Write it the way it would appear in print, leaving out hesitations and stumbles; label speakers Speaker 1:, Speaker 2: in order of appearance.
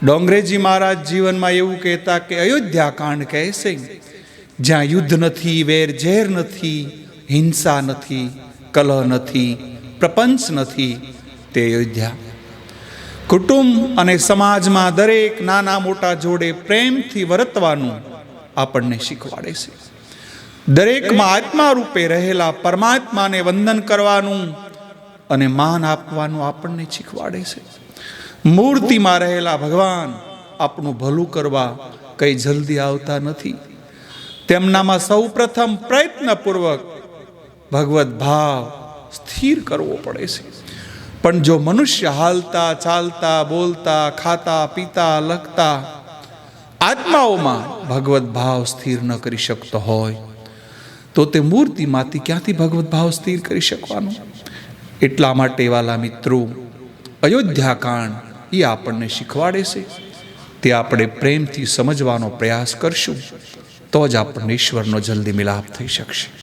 Speaker 1: ડોંગરેજી મહારાજ જીવનમાં એવું કહેતા કે અયોધ્યા કાંડ કહેશે જ્યાં યુદ્ધ નથી, વેર ઝેર નથી, હિંસા નથી, કલહ નથી, પ્રપંચ નથી, તે અયોધ્યા. કુટુંબ અને સમાજમાં દરેક નાના મોટા જોડે પ્રેમથી વર્તવાનું આપણને શીખવાડે છે. દરેકમાં આત્મા રૂપે રહેલા પરમાત્માને વંદન કરવાનું અને માન આપવાનું આપણને શીખવાડે છે. મૂર્તિમાં રહેલા ભગવાન આપણું ભલું કરવા કઈ જલ્દી આવતા નથી. તેમનામાં સૌ પ્રથમ પ્રયત્નપૂર્વક ભગવત ભાવ સ્થિર કરવો પડે છે. પણ જો મનુષ્ય હાલતા ચાલતા બોલતા ખાતા પીતા લખતા આત્માઓમાં ભગવત ભાવ સ્થિર ન કરી શકતો હોય તો તે મૂર્તિમાંથી ક્યાંથી ભગવત ભાવ સ્થિર કરી શકવાનો? એટલા માટે વાલા મિત્રો, અયોધ્યા કાંડ એ આપણને શીખવાડે છે. તે આપણે પ્રેમથી સમજવાનો પ્રયાસ કરશું તો જ આપણને ઈશ્વરનો જલ્દી મિલાપ થઈ શકશે.